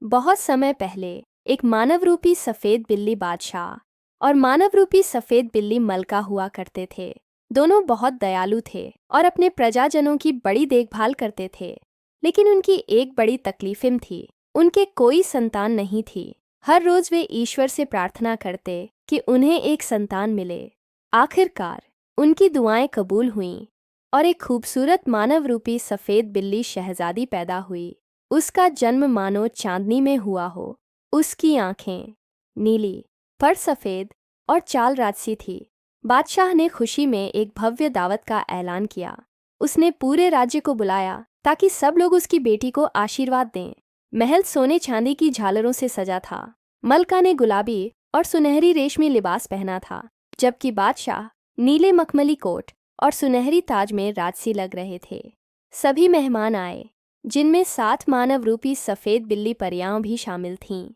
बहुत समय पहले एक मानव रूपी सफेद बिल्ली बादशाह और मानव रूपी सफेद बिल्ली मलका हुआ करते थे। दोनों बहुत दयालु थे और अपने प्रजाजनों की बड़ी देखभाल करते थे। लेकिन उनकी एक बड़ी तकलीफिम थी, उनके कोई संतान नहीं थी। हर रोज वे ईश्वर से प्रार्थना करते कि उन्हें एक संतान मिले। आखिरकार उनकी दुआएं कबूल हुईं और एक खूबसूरत मानव रूपी सफेद बिल्ली शहजादी पैदा हुई। उसका जन्म मानो चांदनी में हुआ हो। उसकी आंखें नीली, फर सफेद और चाल राजसी थी। बादशाह ने खुशी में एक भव्य दावत का ऐलान किया। उसने पूरे राज्य को बुलाया ताकि सब लोग उसकी बेटी को आशीर्वाद दें। महल सोने चांदी की झालरों से सजा था। मलका ने गुलाबी और सुनहरी रेशमी लिबास पहना था, जबकि बादशाह नीले मखमली कोट और सुनहरी ताज में राजसी लग रहे थे। सभी मेहमान आए, जिनमें 7 मानव रूपी सफेद बिल्ली परियां भी शामिल थीं।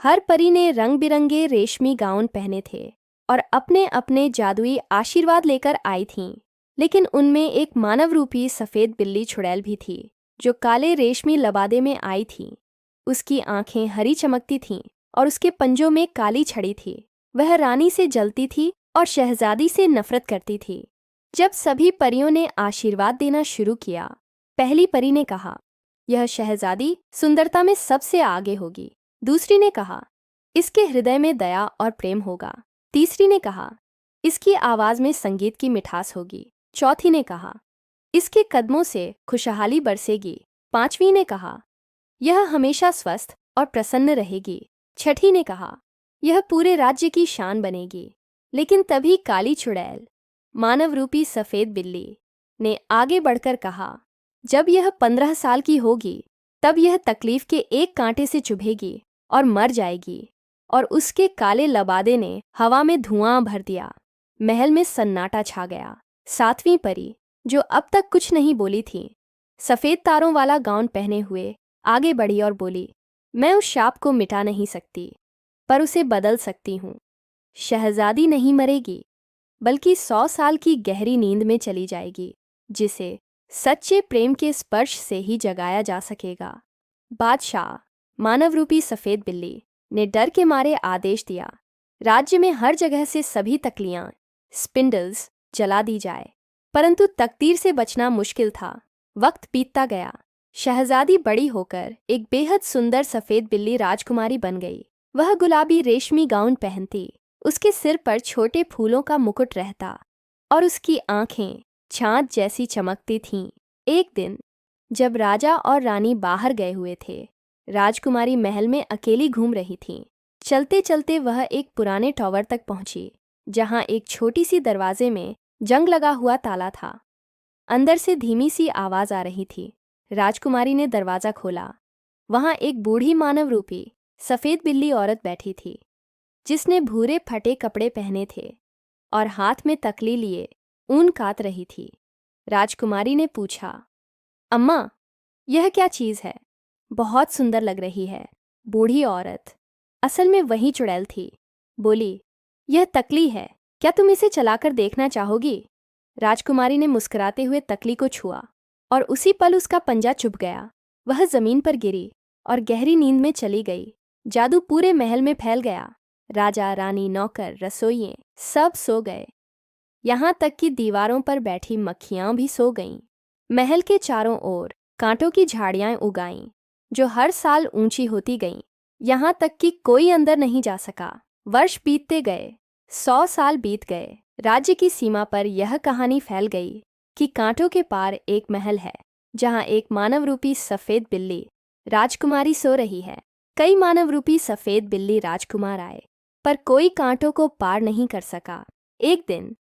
हर परी ने रंग बिरंगे रेशमी गाउन पहने थे और अपने अपने जादुई आशीर्वाद लेकर आई थीं। लेकिन उनमें एक मानव रूपी सफेद बिल्ली छुड़ैल भी थी, जो काले रेशमी लबादे में आई थी। उसकी आंखें हरी चमकती थीं और उसके पंजों में काली छड़ी थी। वह रानी से जलती थी और शहजादी से नफरत करती थी। जब सभी परियों ने आशीर्वाद देना शुरू किया, पहली परी ने कहा, यह शहजादी सुंदरता में सबसे आगे होगी। दूसरी ने कहा, इसके हृदय में दया और प्रेम होगा। तीसरी ने कहा, इसकी आवाज में संगीत की मिठास होगी। चौथी ने कहा, इसके कदमों से खुशहाली बरसेगी। पांचवी ने कहा, यह हमेशा स्वस्थ और प्रसन्न रहेगी। छठी ने कहा, यह पूरे राज्य की शान बनेगी। लेकिन तभी काली चुड़ैल, मानव रूपी सफेद बिल्ली, ने आगे बढ़कर कहा, जब यह 15 साल की होगी तब यह तकलीफ के एक कांटे से चुभेगी और मर जाएगी। और उसके काले लबादे ने हवा में धुआं भर दिया। महल में सन्नाटा छा गया। 7वीं परी, जो अब तक कुछ नहीं बोली थी, सफेद तारों वाला गाउन पहने हुए आगे बढ़ी और बोली, मैं उस शाप को मिटा नहीं सकती, पर उसे बदल सकती हूँ। शहजादी नहीं मरेगी, बल्कि 100 साल की गहरी नींद में चली जाएगी, जिसे सच्चे प्रेम के स्पर्श से ही जगाया जा सकेगा। बादशाह, मानव रूपी सफेद बिल्ली, ने डर के मारे आदेश दिया, राज्य में हर जगह से सभी तकलियां, स्पिंडल्स, जला दी जाए। परंतु तकदीर से बचना मुश्किल था। वक्त बीतता गया। शहजादी बड़ी होकर एक बेहद सुंदर सफेद बिल्ली राजकुमारी बन गई। वह गुलाबी रेशमी गाउन पहनती, उसके सिर पर छोटे फूलों का मुकुट रहता और उसकी आंखें छाछ जैसी चमकती थीं। एक दिन जब राजा और रानी बाहर गए हुए थे, राजकुमारी महल में अकेली घूम रही थी। चलते चलते वह एक पुराने टॉवर तक पहुंची, जहां एक छोटी सी दरवाजे में जंग लगा हुआ ताला था। अंदर से धीमी सी आवाज आ रही थी। राजकुमारी ने दरवाजा खोला। वहां एक बूढ़ी मानव रूपी सफेद बिल्ली औरत बैठी थी, जिसने भूरे फटे कपड़े पहने थे और हाथ में तकली लिए ऊन काट रही थी। राजकुमारी ने पूछा, अम्मा, यह क्या चीज़ है? बहुत सुंदर लग रही है। बूढ़ी औरत, असल में वही चुड़ैल थी, बोली, यह तकली है, क्या तुम इसे चलाकर देखना चाहोगी? राजकुमारी ने मुस्कुराते हुए तकली को छुआ और उसी पल उसका पंजा चुभ गया। वह जमीन पर गिरी और गहरी नींद में चली गई। जादू पूरे महल में फैल गया। राजा, रानी, नौकर, रसोइये सब सो गए। यहाँ तक कि दीवारों पर बैठी मक्खियां भी सो गईं। महल के चारों ओर कांटों की झाड़ियां उगाईं, जो हर साल ऊंची होती गईं, यहाँ तक कि कोई अंदर नहीं जा सका। वर्ष बीतते गए, 100 साल बीत गए। राज्य की सीमा पर यह कहानी फैल गई कि कांटों के पार एक महल है, जहाँ एक मानव रूपी सफेद बिल्ली राजकुमारी सो रही है। कई मानव रूपी सफेद बिल्ली राजकुमार आए, पर कोई कांटों को पार नहीं कर सका। एक दिन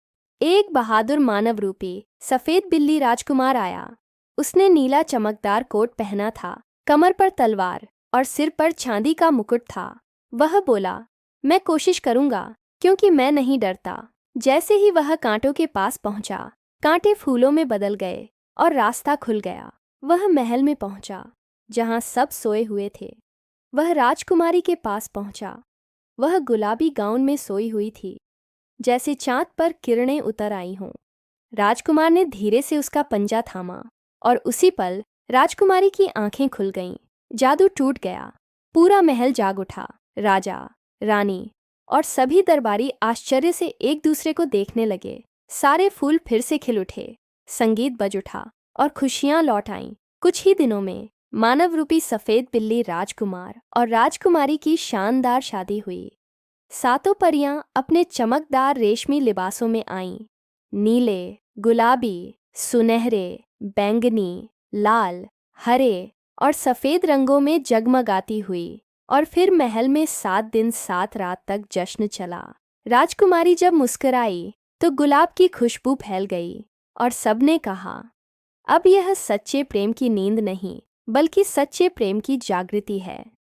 एक बहादुर मानव रूपी सफेद बिल्ली राजकुमार आया। उसने नीला चमकदार कोट पहना था, कमर पर तलवार और सिर पर चांदी का मुकुट था। वह बोला, मैं कोशिश करूंगा, क्योंकि मैं नहीं डरता। जैसे ही वह कांटों के पास पहुंचा, कांटे फूलों में बदल गए और रास्ता खुल गया। वह महल में पहुंचा, जहां सब सोए हुए थे। वह राजकुमारी के पास पहुंचा। वह गुलाबी गाउन में सोई हुई थी, जैसे चांद पर किरणें उतर आई हों। राजकुमार ने धीरे से उसका पंजा थामा और उसी पल राजकुमारी की आंखें खुल गईं। जादू टूट गया। पूरा महल जाग उठा। राजा, रानी और सभी दरबारी आश्चर्य से एक दूसरे को देखने लगे। सारे फूल फिर से खिल उठे, संगीत बज उठा और खुशियां लौट आईं। कुछ ही दिनों में मानव रूपी सफेद बिल्ली राजकुमार और राजकुमारी की शानदार शादी हुई। सातों परियां अपने चमकदार रेशमी लिबासों में आईं। नीले, गुलाबी, सुनहरे, बैंगनी, लाल, हरे और सफेद रंगों में जगमगाती हुई। और फिर महल में 7 दिन 7 रात तक जश्न चला। राजकुमारी जब मुस्कुराई तो गुलाब की खुशबू फैल गई और सबने कहा, अब यह सच्चे प्रेम की नींद नहीं बल्कि सच्चे प्रेम की जागृति है।